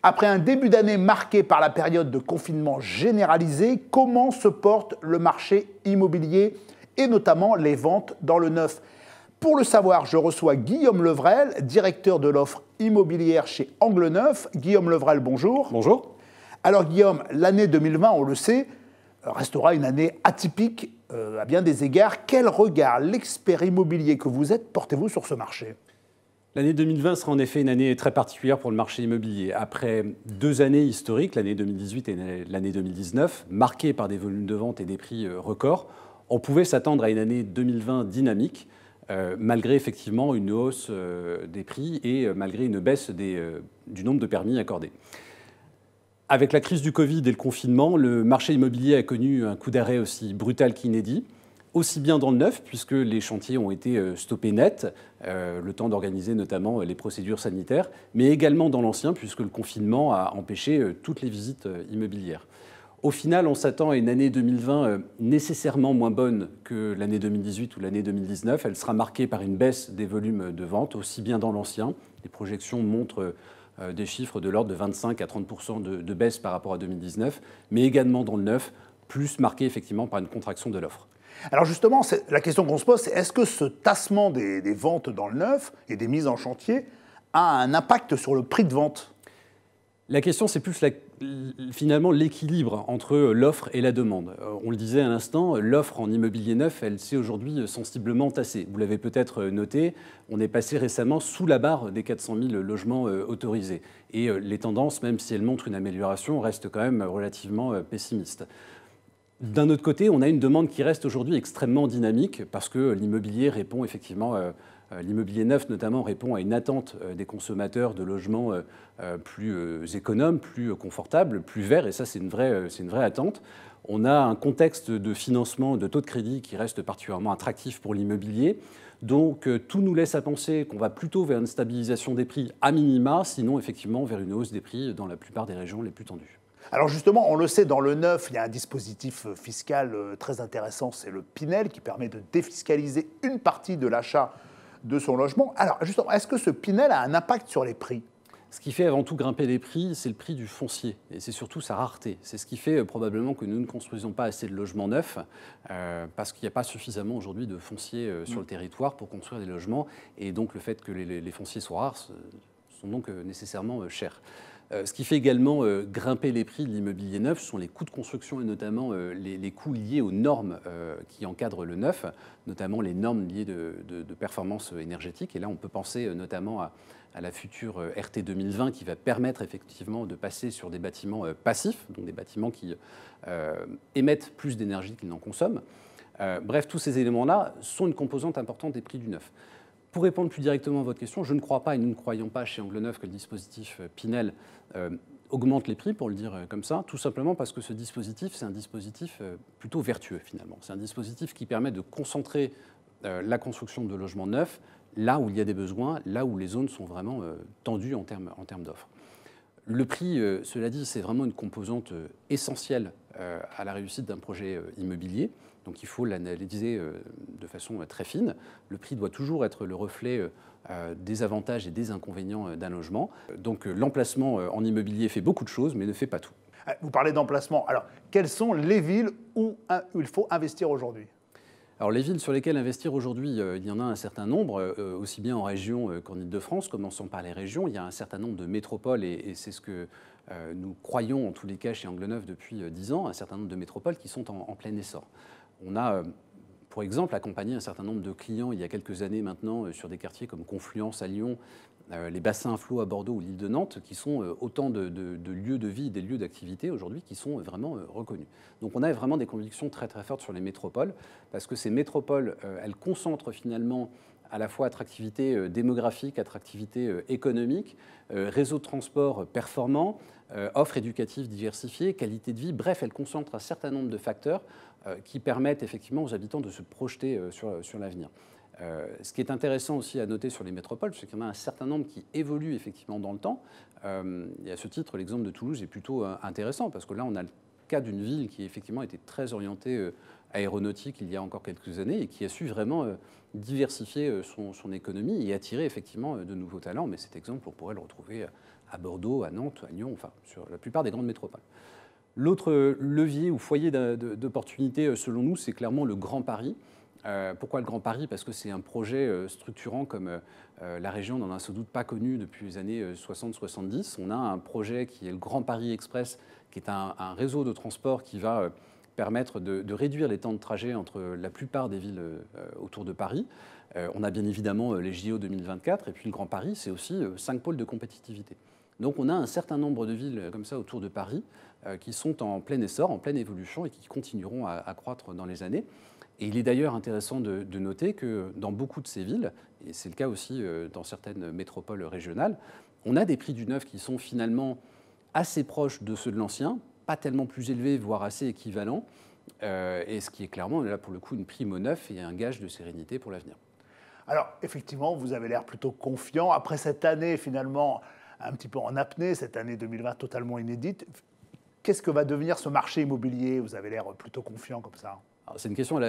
Après un début d'année marqué par la période de confinement généralisé, comment se porte le marché immobilier et notamment les ventes dans le neuf? Pour le savoir, je reçois Guillaume Levrel, directeur de l'offre immobilière chez Angle Neuf. Guillaume Levrel, bonjour. Bonjour. Alors Guillaume, l'année 2020, on le sait, restera une année atypique à bien des égards. Quel regard, l'expert immobilier que vous êtes, portez-vous sur ce marché? L'année 2020 sera en effet une année très particulière pour le marché immobilier. Après 2 années historiques, l'année 2018 et l'année 2019, marquées par des volumes de vente et des prix records, on pouvait s'attendre à une année 2020 dynamique, malgré effectivement une hausse des prix et malgré une baisse du nombre de permis accordés. Avec la crise du Covid et le confinement, le marché immobilier a connu un coup d'arrêt aussi brutal qu'inédit, aussi bien dans le neuf, puisque les chantiers ont été stoppés net, le temps d'organiser notamment les procédures sanitaires, mais également dans l'ancien, puisque le confinement a empêché toutes les visites immobilières. Au final, on s'attend à une année 2020 nécessairement moins bonne que l'année 2018 ou l'année 2019. Elle sera marquée par une baisse des volumes de vente, aussi bien dans l'ancien. Les projections montrent des chiffres de l'ordre de 25 à 30% de baisse par rapport à 2019, mais également dans le neuf, plus marqué effectivement par une contraction de l'offre. Alors justement, la question qu'on se pose, c'est est-ce que ce tassement des ventes dans le neuf et des mises en chantier a un impact sur le prix de vente? La question, c'est plus finalement l'équilibre entre l'offre et la demande. On le disait à l'instant, l'offre en immobilier neuf, elle s'est aujourd'hui sensiblement tassée. Vous l'avez peut-être noté, on est passé récemment sous la barre des 400 000 logements autorisés. Et les tendances, même si elles montrent une amélioration, restent quand même relativement pessimistes. D'un autre côté, on a une demande qui reste aujourd'hui extrêmement dynamique parce que l'immobilier répond effectivement, l'immobilier neuf notamment répond à une attente des consommateurs de logements plus économes, plus confortables, plus verts, et ça c'est une vraie attente. On a un contexte de financement, de taux de crédit qui reste particulièrement attractif pour l'immobilier. Donc tout nous laisse à penser qu'on va plutôt vers une stabilisation des prix à minima, sinon effectivement vers une hausse des prix dans la plupart des régions les plus tendues. Alors justement, on le sait, dans le neuf, il y a un dispositif fiscal très intéressant, c'est le Pinel, qui permet de défiscaliser une partie de l'achat de son logement. Alors justement, est-ce que ce Pinel a un impact sur les prix? Ce qui fait avant tout grimper les prix, c'est le prix du foncier, et c'est surtout sa rareté. C'est ce qui fait probablement que nous ne construisons pas assez de logements neufs, parce qu'il n'y a pas suffisamment aujourd'hui de foncier sur le territoire pour construire des logements, et donc le fait que les fonciers soient rares sont donc nécessairement chers. Ce qui fait également grimper les prix de l'immobilier neuf, ce sont les coûts de construction et notamment les coûts liés aux normes qui encadrent le neuf, notamment les normes liées de performance énergétique. Et là, on peut penser notamment à la future RT 2020 qui va permettre effectivement de passer sur des bâtiments passifs, donc des bâtiments qui émettent plus d'énergie qu'ils n'en consomment. Bref, tous ces éléments-là sont une composante importante des prix du neuf. Pour répondre plus directement à votre question, je ne crois pas et nous ne croyons pas chez Angle Neuf que le dispositif Pinel augmente les prix, pour le dire comme ça, tout simplement parce que ce dispositif, c'est un dispositif plutôt vertueux finalement. C'est un dispositif qui permet de concentrer la construction de logements neufs là où il y a des besoins, là où les zones sont vraiment tendues en termes d'offres. Le prix, cela dit, c'est vraiment une composante essentielle à la réussite d'un projet immobilier. Donc il faut l'analyser de façon très fine. Le prix doit toujours être le reflet des avantages et des inconvénients d'un logement. Donc l'emplacement en immobilier fait beaucoup de choses, mais ne fait pas tout. Vous parlez d'emplacement. Alors, quelles sont les villes où il faut investir aujourd'hui? Alors les villes sur lesquelles investir aujourd'hui, il y en a un certain nombre, aussi bien en région qu'en Île-de-France. Commençons par les régions. Il y a un certain nombre de métropoles, et c'est ce que nous croyons en tous les cas chez Angle Neuf depuis 10 ans, un certain nombre de métropoles qui sont en plein essor. On a, pour exemple, accompagné un certain nombre de clients il y a quelques années maintenant sur des quartiers comme Confluence à Lyon, les bassins à flot à Bordeaux ou l'île de Nantes, qui sont autant de lieux de vie, des lieux d'activité aujourd'hui qui sont vraiment reconnus. Donc on a vraiment des convictions très très fortes sur les métropoles, parce que ces métropoles, elles concentrent finalement à la fois attractivité démographique, attractivité économique, réseau de transport performant, offre éducative diversifiée, qualité de vie. Bref, elles concentrent un certain nombre de facteurs qui permettent effectivement aux habitants de se projeter sur l'avenir. Ce qui est intéressant aussi à noter sur les métropoles, c'est qu'il y en a un certain nombre qui évoluent effectivement dans le temps. Et à ce titre, l'exemple de Toulouse est plutôt intéressant, parce que là, on a le cas d'une ville qui effectivement était très orientée aéronautique il y a encore quelques années et qui a su vraiment diversifier son économie et attirer effectivement de nouveaux talents. Mais cet exemple, on pourrait le retrouver à Bordeaux, à Nantes, à Lyon, enfin sur la plupart des grandes métropoles. L'autre levier ou foyer d'opportunité, selon nous, c'est clairement le Grand Paris. Pourquoi le Grand Paris? Parce que c'est un projet structurant comme la région n'en a sans doute pas connu depuis les années 60-70. On a un projet qui est le Grand Paris Express, qui est un réseau de transport qui va permettre de réduire les temps de trajet entre la plupart des villes autour de Paris. On a bien évidemment les JO 2024, et puis le Grand Paris, c'est aussi 5 pôles de compétitivité. Donc on a un certain nombre de villes comme ça autour de Paris qui sont en plein essor, en pleine évolution et qui continueront à croître dans les années. Et il est d'ailleurs intéressant de noter que dans beaucoup de ces villes, et c'est le cas aussi dans certaines métropoles régionales, on a des prix du neuf qui sont finalement assez proches de ceux de l'ancien, pas tellement plus élevés, voire assez équivalents, et ce qui est clairement, là pour le coup, une prime au neuf et un gage de sérénité pour l'avenir. Alors, effectivement, vous avez l'air plutôt confiant. Après cette année, finalement, un petit peu en apnée, cette année 2020 totalement inédite, qu'est-ce que va devenir ce marché immobilier? Vous avez l'air plutôt confiant comme ça. C'est une question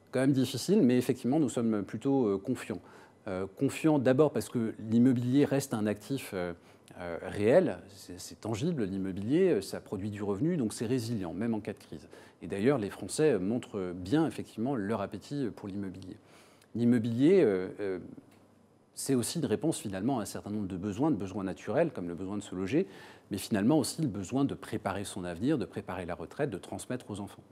quand même difficile, mais effectivement, nous sommes plutôt confiants. Confiants d'abord parce que l'immobilier reste un actif réel, c'est tangible, l'immobilier, ça produit du revenu, donc c'est résilient, même en cas de crise. Et d'ailleurs, les Français montrent bien, effectivement, leur appétit pour l'immobilier. L'immobilier, c'est aussi une réponse finalement à un certain nombre de besoins naturels, comme le besoin de se loger, mais finalement aussi le besoin de préparer son avenir, de préparer la retraite, de transmettre aux enfants.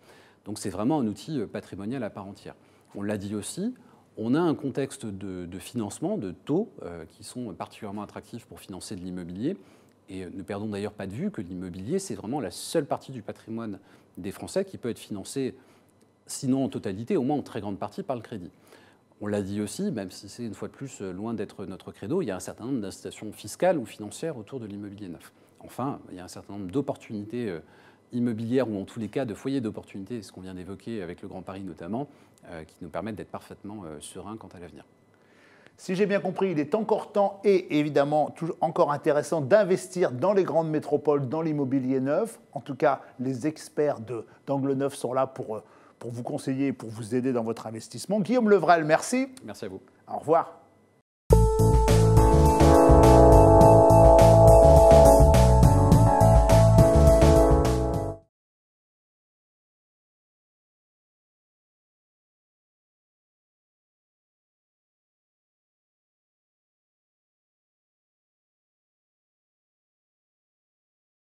Donc c'est vraiment un outil patrimonial à part entière. On l'a dit aussi, on a un contexte de financement, de taux, qui sont particulièrement attractifs pour financer de l'immobilier. Et ne perdons d'ailleurs pas de vue que l'immobilier, c'est vraiment la seule partie du patrimoine des Français qui peut être financée, sinon en totalité, au moins en très grande partie par le crédit. On l'a dit aussi, même si c'est une fois de plus loin d'être notre credo, il y a un certain nombre d'incitations fiscales ou financières autour de l'immobilier neuf. Enfin, il y a un certain nombre d'opportunités immobilières ou en tous les cas de foyers d'opportunités, ce qu'on vient d'évoquer avec le Grand Paris notamment, qui nous permettent d'être parfaitement sereins quant à l'avenir. Si j'ai bien compris, il est encore temps et évidemment toujours encore intéressant d'investir dans les grandes métropoles, dans l'immobilier neuf. En tout cas, les experts d'Angle Neuf sont là pour vous conseiller et pour vous aider dans votre investissement. Guillaume Levrel, merci. Merci à vous. Au revoir.